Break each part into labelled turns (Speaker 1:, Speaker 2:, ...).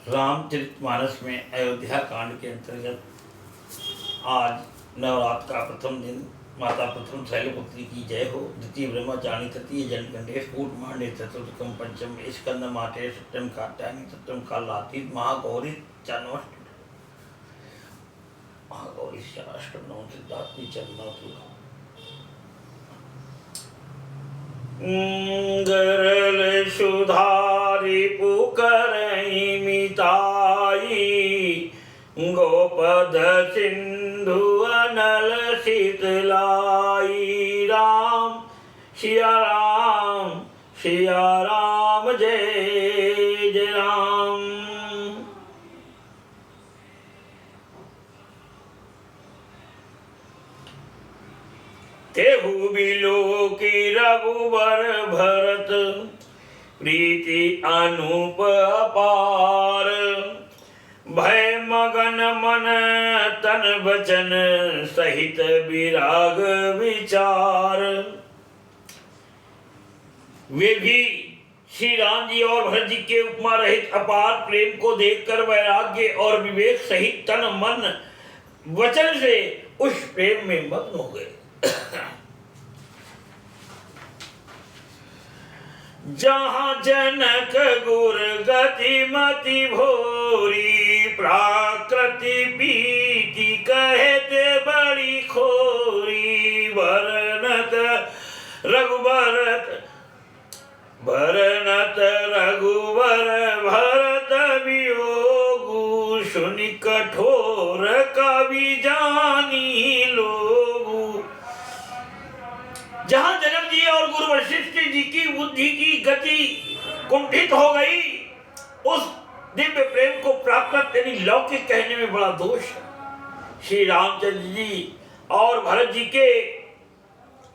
Speaker 1: रामचरितमानस में अयोध्या कांड के अंतर्गत आज नवरात्र का प्रथम दिन माता प्रथम शैलपुत्री की जय हो, द्वितीय ब्रह्मचारिणी, तृतीय जनकंडेश, कूट मांडे, चतुर्थकम पंचम स्कंद माटे, सप्तम कात्यायनी, सप्तम कालातीत, महागौरी चानवष्ट महागौरी अष्टम नवम सिद्धार्थी चरना गरल सुधारी पुकरई मिताई, गोपद सिंधु अनल शीतलाई। राम सिया राम जय जय राम। तेहु बिलो की रघुवर भरत, प्रीति अनूप अपार। भय मगन मन तन वचन, सहित विराग विचार। वे भी श्री राम जी और भरत जी के उपमा रहित अपार प्रेम को देखकर वैराग्य और विवेक सहित तन मन वचन से उस प्रेम में मग्न हो गए। जहाँ जनक गुर गति मति भोरी, प्राकृति पीति कहते बड़ी खोरी। भरनत रघुवर भरत वियोगु, सुनि कठोर कवि जानी लोगु। जहां जनक जी और गुरु वशिष्ठ जी की बुद्धि की गति कुंठित हो गई, उस दिव्य प्रेम को प्राकृत यानी लौकिक कहने में बड़ा दोष है। श्री रामचंद्र जी और भरत जी के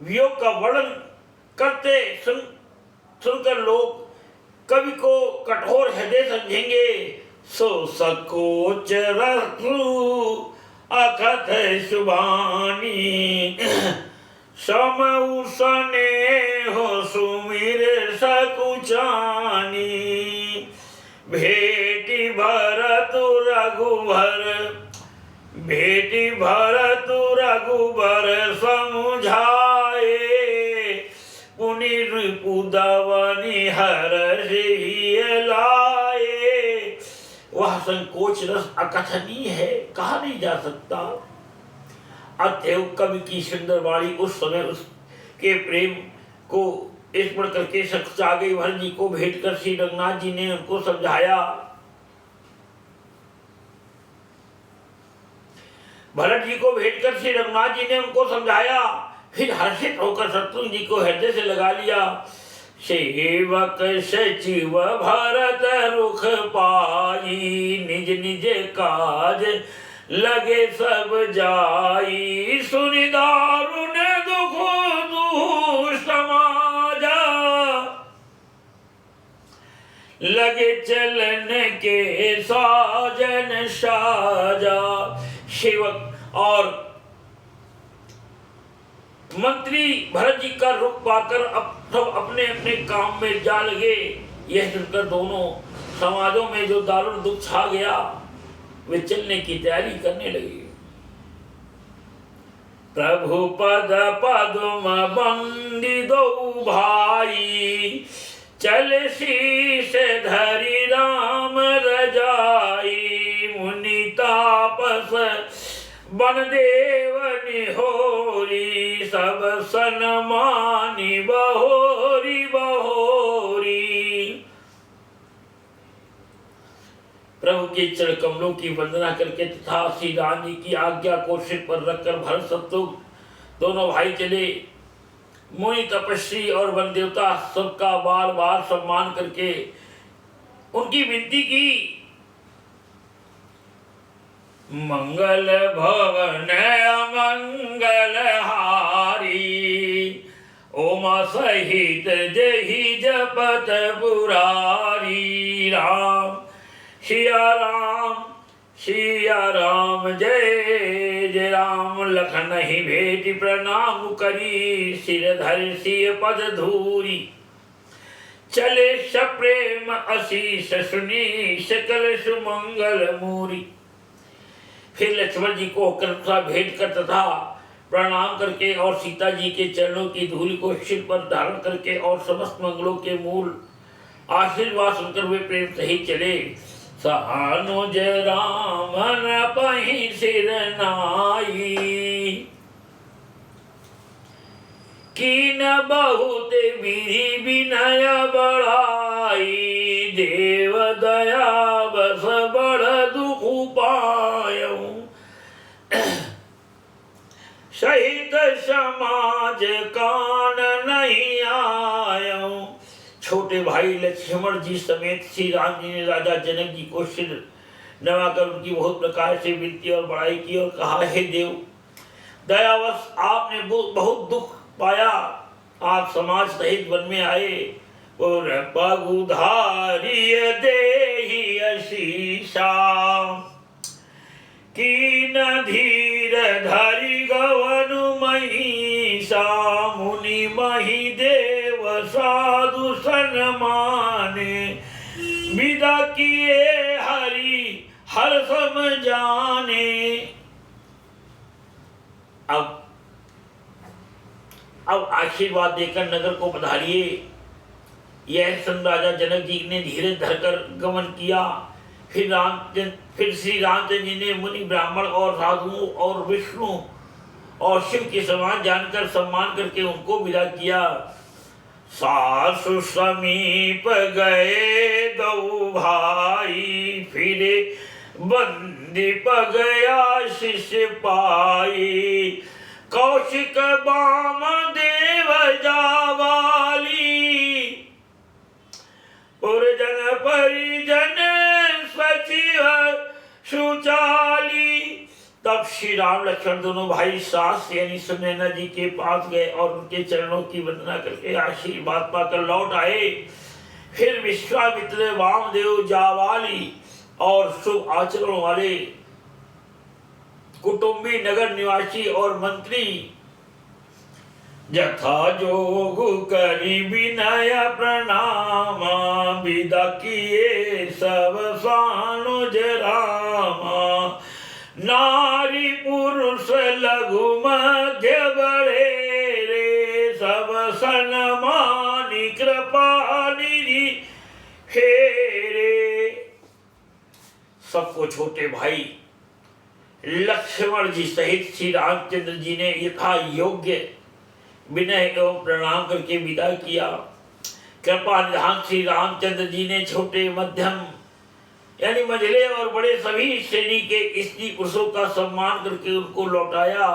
Speaker 1: वियोग का वर्णन करते सुनकर लोग कवि को कठोर हृदय समझेंगे। सो सकोच रखू अकथ शुभानी, समऊ स्नेह सुमिर सकुचानी। भेटी भरत रघुबर समुझाए, पुनि रिपुदवनि हर्षि लाए। वह संकोच रस अकथनीय है, कहा नहीं जा सकता। अतएव कवि की सुंदर वाणी उस समय उसके प्रेम को स्मरण करके सचा गई। भरत जी को भेंट कर श्री रघुनाथ जी ने उनको समझाया। फिर हर्षित होकर शत्रुघ्न जी को हृदय से लगा लिया। सेवक सचिव भरत रुख पाई, निज निज काज लगे सब जाई। सुनि दारुण दुख दुह समाजा, लगे चलन के साजन साजा। सेवक और मंत्री भरत जी का रुख पाकर अब सब अपने अपने काम में जा लगे। यह सुनकर दोनों समाजों में जो दारुण दुख छा गया, वे चलने की तैयारी करने लगे। प्रभु पद पद्म बंदी दो भाई, चल शीश धरि राम रजाई। मुनि तापस बन देव निहोरी, सब सन्मानी बहोरी बहोरी। प्रभु के चरण कमलों की वंदना करके तथा श्री राम जी की आज्ञा को सिर पर रखकर भरत शत्रुघ्न दोनों भाई चले। मुनि तपस्वी और वन देवता सबका बार बार सम्मान करके उनकी विनती की। मंगल भवन अमंगल हारी, ओमा सहित जहि जपत पुरारी। राम सिया राम जय जय राम। लखन ही भेट प्रणाम करी, सिर धरि सिय पद धूरी। चले सप्रेम असीस सुनी सकल सुमंगल मूरी। फिर लक्ष्मण जी को कृपा भेंट कर तथा प्रणाम करके और सीता जी के चरणों की धूलि को सिर पर धारण करके और समस्त मंगलों के मूल आशीर्वाद सुनकर वे प्रेम से ही चले। सहानुज राम न पहि सिर नाई, कीन बहुत विधि विनय बढ़ाई। देव दया बस बढ़ दुख पायऊ, सहित समाज कान नहीं आयऊ। छोटे भाई लक्ष्मण जी समेत श्री राम जी ने राजा जनक जी को सिर नवाकर उनकी बहुत प्रकार से विनती और बड़ाई की और कहा, हे देव, दयावश आपने बहुत दुख पाया, आप समाज सहित वन में आए और पगुधारिय देहि अशीषा। कीन धीर धरि गवनु महिषा, मुनि मही देव साधु सन्माने। विदा किए हरि हर सम जाने। अब आशीर्वाद देकर नगर को पधारिए। यह सुन राजा जनक जी ने धीरे धरकर गमन किया। फिर श्री रामचंद्र जी ने मुनि ब्राह्मण और साधुओं और विष्णु और शिव के समान जानकर सम्मान करके उनको विदा किया। सासु समीप गए दो भाई, फिरे बंदी गया शिष्य पाई। कौशिक बाम देव जावाली, पुरजन परिजन सचिव सुचाली। तब श्री राम लक्ष्मण दोनों भाई सास यानी सुनैना जी के पास गए और उनके चरणों की वंदना करके आशीर्वाद पाकर लौट आए। फिर विश्वामित्र, वामदेव, जावाली और शुभ आचरण वाले कुटुंबी, नगर निवासी और मंत्री यथा जोगु करी विनय प्रणामा। विदा किए सब सानुज रामा। नारी पुरुष लघु मध्य बड़े रे, सब सन्मानी कृपा निधि फेरे। सबको छोटे भाई लक्ष्मण जी सहित श्री रामचंद्र जी ने यथा योग्य विनय एवं प्रणाम करके विदा किया। कृपा निधान श्री रामचंद्र जी ने छोटे, मध्यम यानी मझले और बड़े सभी श्रेणी के स्त्री पुरुषों का सम्मान करके उनको लौटाया।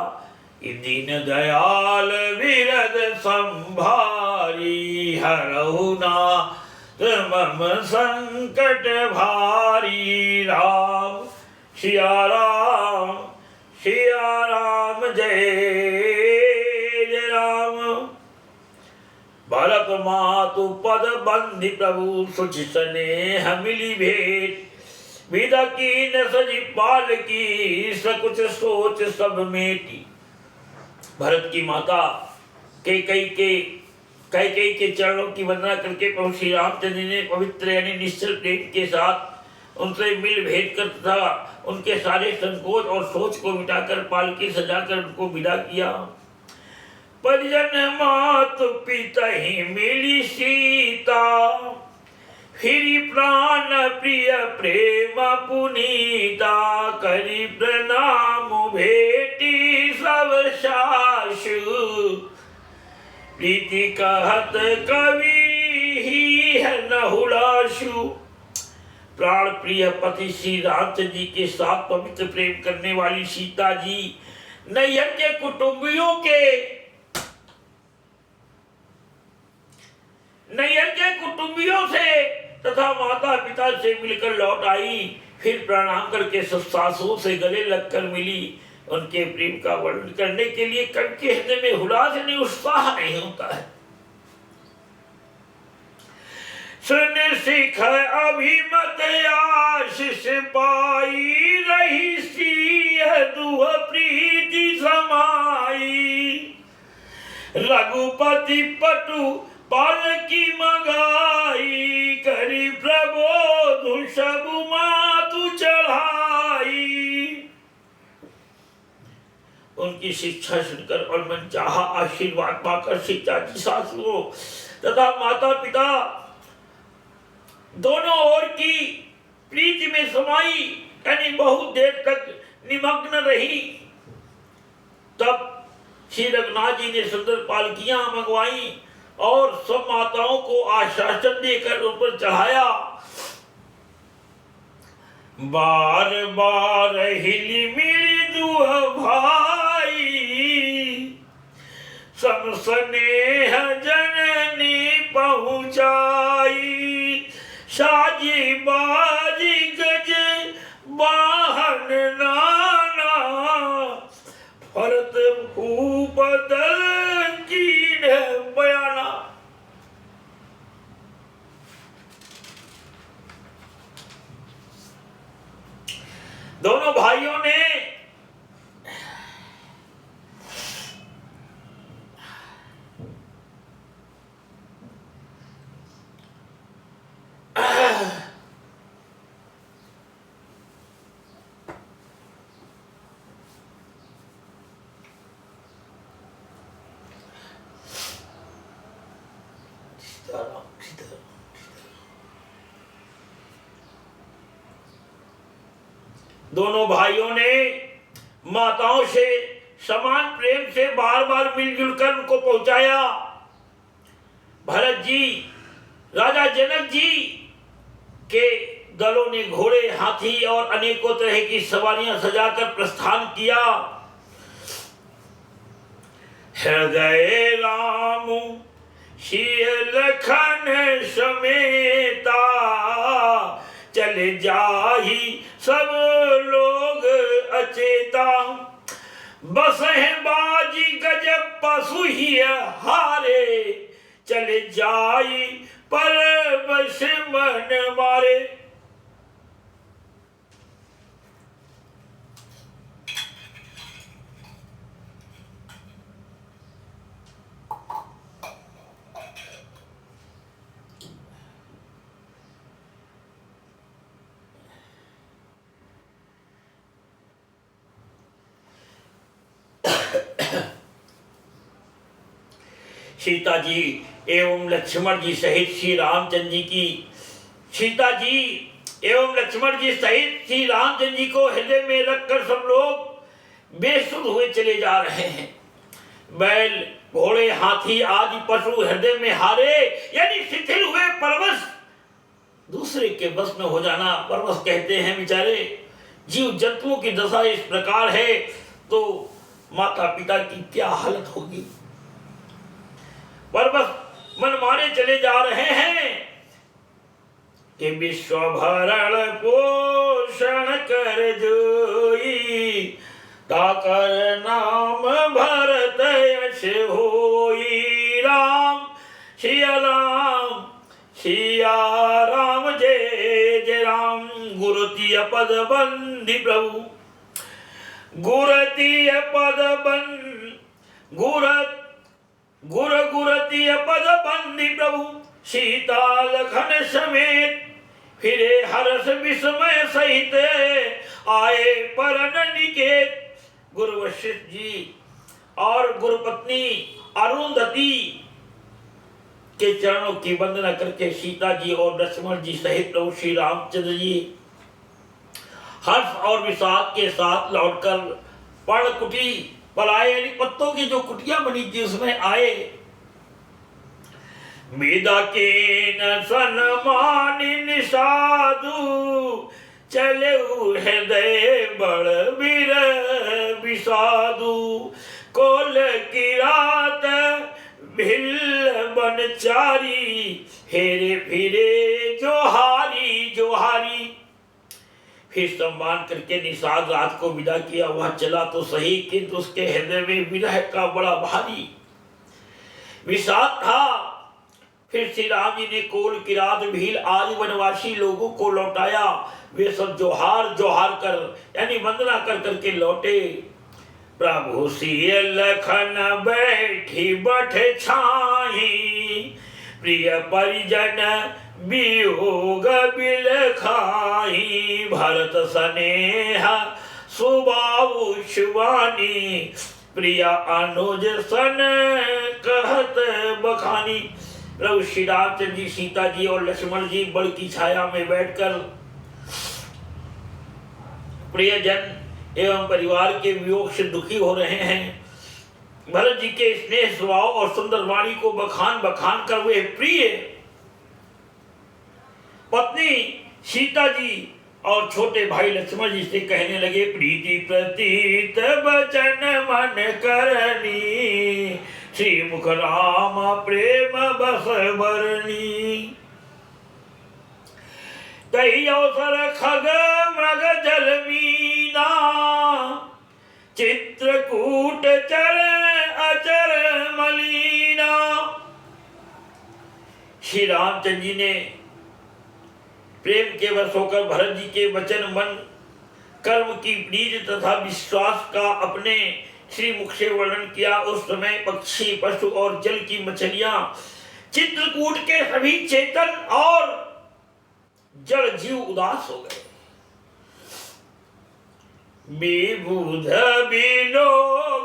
Speaker 1: दीन दयाल विरद संभारी, हरहु नाथ मम संकट भारी। राम सिया राम जय जय राम। भरत मातु पद बंधि प्रभु, सुचि स्नेह मिली भेंट। विदा की न सजी पाल की, सकुच सोच सब मेटी। भरत की माता कैकेयी के चरणों की वंदना करके प्रभु श्री रामचंद्र ने पवित्र यानी निश्चल प्रेम के साथ उनसे मिल भेंट कर तथा उनके सारे संकोच और सोच को मिटाकर पालकी सजाकर उनको विदा किया। परिजन मातु पिता ही मिली सीता, फिरी प्राण प्रिय प्रेम पुनीता। करी प्रणाम भेटी सब सासु, प्रीति कहत कवि ही है नहुलाशु। प्राण प्रिय पति श्री रामचंद्र जी के साथ पवित्र प्रेम करने वाली सीता जी नैहर के कुटुंबियों से तथा माता पिता से मिलकर लौट आई। फिर प्रणाम करके सब सासुओं से गले लगकर मिली। उनके प्रेम का वर्णन करने के लिए कवि के हृदय में हुलास यानी उत्साह नहीं होता है। सुन सिख अभिमत आशीष पाई, रही सिंह दुह प्रीति समाई। रघुपति पटु पालकी मंगाई करी प्रबोध सब मातु चढ़ाई। उनकी शिक्षा सुनकर और मनचाहा आशीर्वाद पाकर सीता जी सासुओं तथा माता पिता दोनों ओर की प्रीति में समाई, यानी बहुत देर तक निमग्न रही। तब श्री रघुनाथ जी ने सुंदर पालकियां मंगवाई और सब माताओं को आश्वासन देकर ऊपर चढ़ाया। बार बार हिली मिली दुह भाई, सब स्नेह जननी पहुंचाई। साजी बाजी गज वाहन नाना, भरत भूप दल कीन बयाना। दोनों भाइयों ने दोनों भाइयों ने माताओं से समान प्रेम से बार बार मिलजुल कर उनको पहुंचाया। भरत जी, राजा जनक जी के दलों ने घोड़े, हाथी और अनेकों तरह की सवारियां सजाकर प्रस्थान किया। हृदय राम सिय लखन समेता, चले जाही सब लोग अचेता। बस है बाजी गजब पशु ही हारे, चले जाई पर बस मन मारे। सीता जी एवं लक्ष्मण जी सहित श्री रामचंद्र जी की सीता जी एवं लक्ष्मण जी सहित श्री रामचंद्र जी को हृदय में रखकर सब लोग बेसुध हुए चले जा रहे हैं। बैल, घोड़े, हाथी आदि पशु हृदय में हारे, यानी शिथिल हुए परवश, दूसरे के बस में हो जाना परवश कहते हैं। बेचारे जीव जंतुओं की दशा इस प्रकार है तो माता पिता की क्या हालत होगी। परवश मन मारे चले जा रहे हैं कि विश्व भरण पोषण कर जोई, ताकर नाम भरत यश होई। राम सिया राम सिया राम जय जय राम। गुरुतीय पद बंदी प्रभु, गुरतीय पद बंद गुरतीय पद बंदी प्रभु। सीता लखन समेत फिरे हर्ष विस्मय सहित, आए परन निकेत। गुरु वशिष्ठ जी और गुरुपत्नी अरुंधति के चरणों की वंदना करके सीता जी और लक्ष्मण जी सहित प्रभु श्री रामचंद्र जी हर्ष और विषाद के साथ लौटकर पर्णकुटी पर आए, यानी पत्तों की जो कुटिया बनी थी उसमें आए। मेदा के न सनमानि साधु, चले हृदय बड़ बीर विषादु। कोल की रात भिल बनचारी, हेरे फिरे जोहारी जोहारी। फिर सम्मान करके निषाद रात को विदा किया। वह चला तो सही, किंतु उसके हृदय में विरह का बड़ा भारी विषाद था। फिर श्री राम जी ने कोल किरात भील आदि वनवासी लोगों को लौटाया। वे सब जोहार जोहार कर, यानी वंदना कर करके लौटे। प्रभु सिय लखन बैठी बठ छाही, प्रिय परिजन वियोग बिल खाई, भरत स्नेह सुबाहु शिवानी, प्रिया अनुज सन कहत बखानी। प्रभु श्री रामचंद्र जी, सीता जी और लक्ष्मण जी बड़ की छाया में बैठकर प्रियजन एवं परिवार के वियोग से दुखी हो रहे हैं। भरत जी के स्नेह स्वभाव और सुंदर वाणी को बखान बखान कर वे प्रिय पत्नी सीता जी और छोटे भाई लक्ष्मण जी से कहने लगे, प्रीति प्रतीत बचन मन करनी, श्रीमुख राम प्रेम बस बरनी। कई अवसर खग मृग जल मीना, चित्रकूट चर अचर मलीना। श्री रामचंद्र जी ने प्रेम के वश होकर भरत जी के वचन, मन, कर्म की प्रीति तथा विश्वास का अपने श्री मुख से वर्णन किया। उस समय पक्षी, पशु और जल की मछलियां, चित्रकूट के सभी चेतन और जड़ जीव उदास हो गए। विबुध बिलो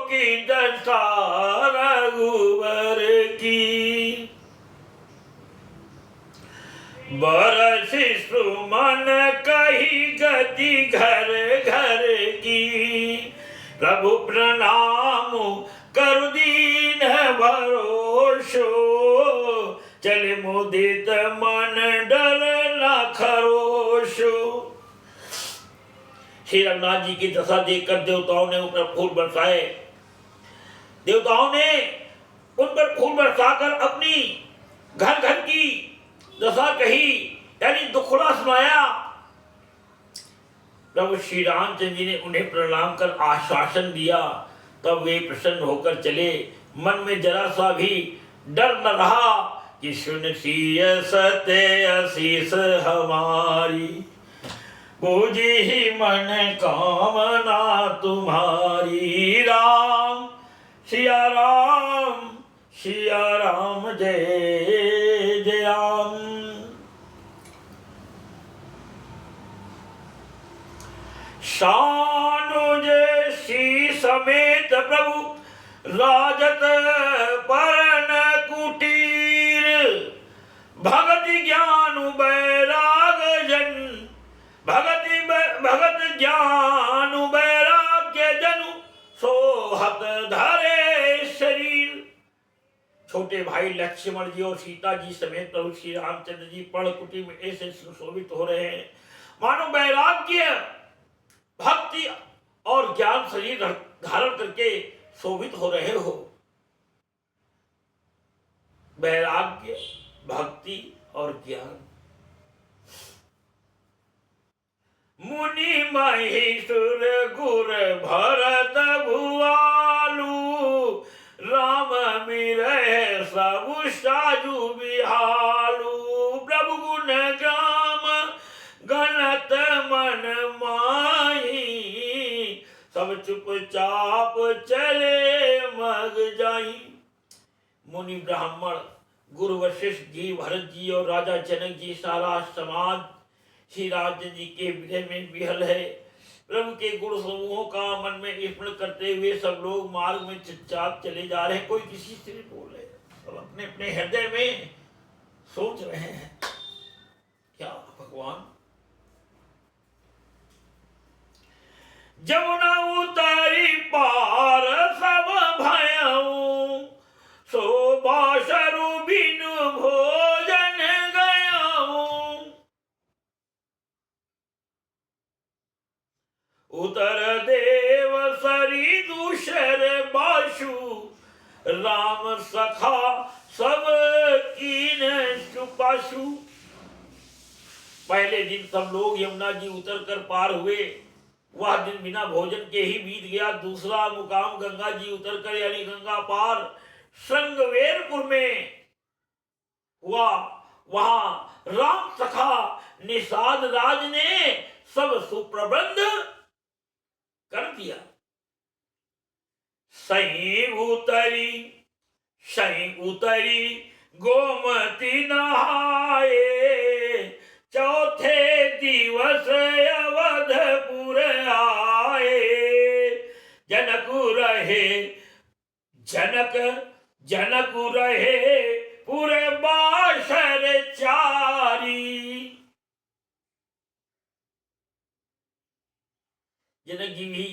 Speaker 1: की दशा रघुवर की, बरसि सुमन कही गति घर घर की। प्रभु प्रणाम करु दीन भरोसो, चले मुदित मन डर न खरोशो। श्री रघुनाथ जी की दशा देखकर देवताओं ने उन पर फूल बरसाए। देवताओं ने उन पर फूल बरसाकर अपनी घर घर की दशा कही, यानी दुखड़ा सुनाया। प्रभु श्री रामचंद्र जी ने उन्हें प्रणाम कर आश्वासन दिया। तब वे प्रसन्न होकर चले। मन में जरा सा भी डर न रहा कि सुन सिय सत्य आशीष हमारी, पूजी ही मन कामना तुम्हारी। राम सिया राम, सिया राम जय जय राम। सानुज सी समेत प्रभु राजत परन कुटीर, भगत ज्ञान बैराग जन, भगत ज्ञान बैराग्य जनु, सोहत धरे शरीर। छोटे भाई लक्ष्मण जी और सीता जी समेत प्रभु श्री रामचंद्र जी पर्ण कुटी में ऐसे सुशोभित हो रहे हैं मानो वैराग्य, भक्ति और ज्ञान शरीर धारण करके शोभित हो रहे हो। वैराग्य, भक्ति और ज्ञान। मुनि महेश्वर गुर भरत भुआलू, राम मिरह सब साजु बिहालू। प्रभु गुण ग्राम गणत मन माही, सब चुपचाप चले मग जाई। मुनि ब्राह्मण गुरु वशिष्ठ जी, भरत जी और राजा जनक जी, सारा समाज श्री रामचंद्र जी के विजय में विहल है। प्रभु के गुण समूहों का मन में स्मरण करते हुए सब लोग मार्ग में चुपचाप चले जा रहे हैं। कोई किसी से नहीं बोल रहे, सब अपने अपने हृदय में सोच रहे हैं, क्या भगवान। जमुना उतारी पार सब भयऊ, सो बाशरु बिनु भोजन गयाऊ। उतर देव सरी दूषर बाशु, राम सखा सब कीन सुपाशु। पहले दिन सब लोग यमुना जी उतर कर पार हुए। वह दिन बिना भोजन के ही बीत गया। दूसरा मुकाम गंगा जी उतर कर यानी गंगा पार श्रृंगवेरपुर में हुआ। वहां राम सखा निषाद राज ने सब सुप्रबंध कर दिया। सही उतरी गोमती नहाए, चौथे दिवस अवधपुर आए। जनक रहे जनक जनक रहे पूरे बाशर चारी। जनक जी भी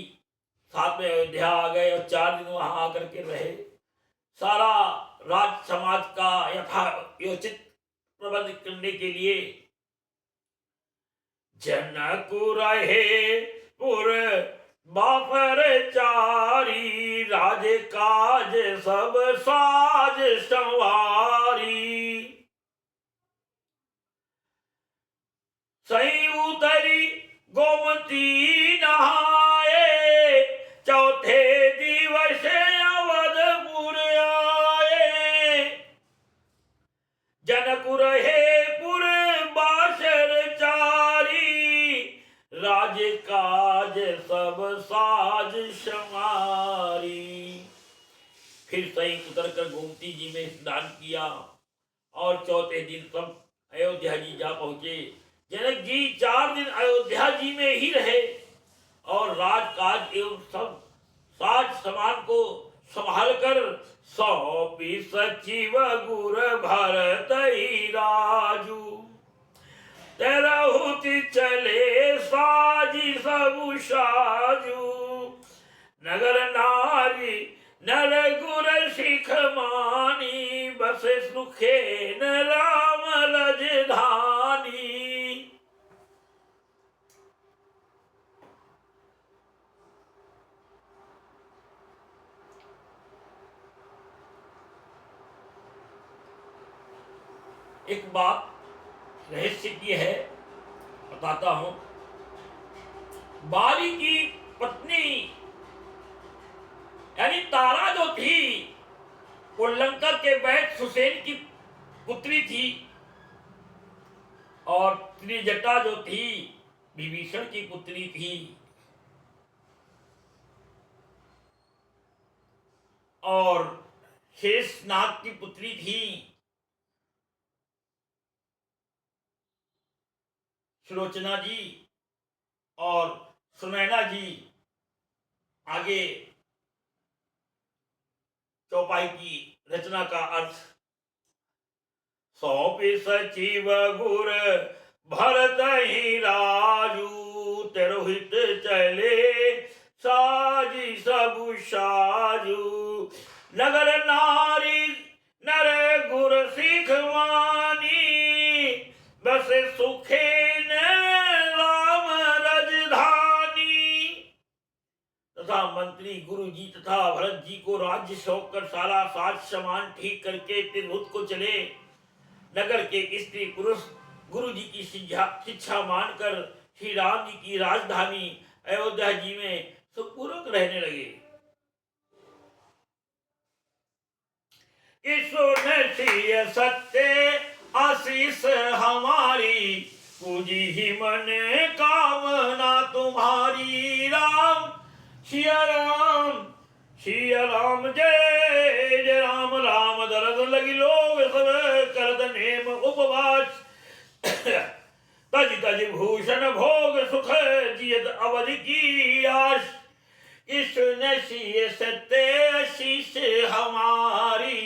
Speaker 1: साथ में अयोध्या आ गए और 4 दिन वहां आकर के रहे। सारा राज समाज का यथायोचित प्रबंध करने के लिए जनक रहे पुर बापर चारी, राज काज सब साज संवारी। सही उतरी गोमती नहाए, चौथे दिवस अवधपुर आए। जनक रहे पुर बाशर चारी, राज काज सब साज संवारी। फिर सही उतर कर गोमती जी में स्नान किया और चौथे दिन सब अयोध्या जी जा पहुंचे। जनक जी 4 दिन अयोध्या जी में ही रहे और राजकाज एवं सब साज सामान को संभाल कर सौंपी सचिव गुर भरत ही राजू। तेरहुति चले साजी सब साजू, नगर नारी नर गुर सिख मानी, बसे सुखे न राम राजधानी। एक बात रहस्य की है, बताता हूं। बाली की पत्नी यानी तारा जो थी वो लंका के वैद्य सुसेन की पुत्री थी और त्रिजटा जो थी विभीषण की पुत्री थी और शेषनाग की पुत्री थी सुलोचना जी और सुनैना जी। आगे चौपाई की रचना का अर्थ। सौंपे सचिव गुर भरत ही राजू, तिरोहित चले साजी सब साजू, नगर नारी नर गुर सिख मानी, बसे सुखे न राम राजधानी। तथा मंत्री गुरु जी तथा भरत जी को राज्य सौंप कर सारा साज सामान ठीक करके तिरहुत को चले। नगर के स्त्री पुरुष गुरु जी की शिक्षा मानकर श्री राम जी की राजधानी अयोध्या जी में सुखपूर्वक रहने लगे। ईश्वर सत्य आशीष हमारी, पूजी ही मन कामना तुम्हारी। राम सिया राम जय जय राम। राम दरद लगी लोग सब करद नेम उपवास, तज तज भूषण भोग सुख जियत अवधि की आश। ईश्वर सत्य आशीष हमारी,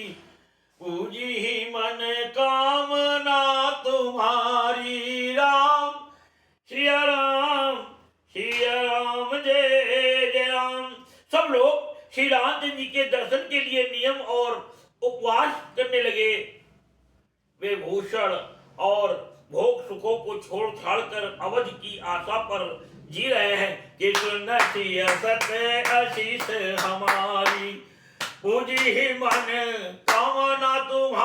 Speaker 1: पूजी ही मन कामना तुम्हारी। राम सिया राम जय जय राम। सब लोग श्री रामचंद्र जी के दर्शन के लिए नियम और उपवास करने लगे। वे भूषण और भोग सुखों को छोड़ छाड़ कर अवध की आशा पर जी रहे हैं कि सुनती सत्य आशीष हमारी, पूजी ही मन कामना तुम्हारी।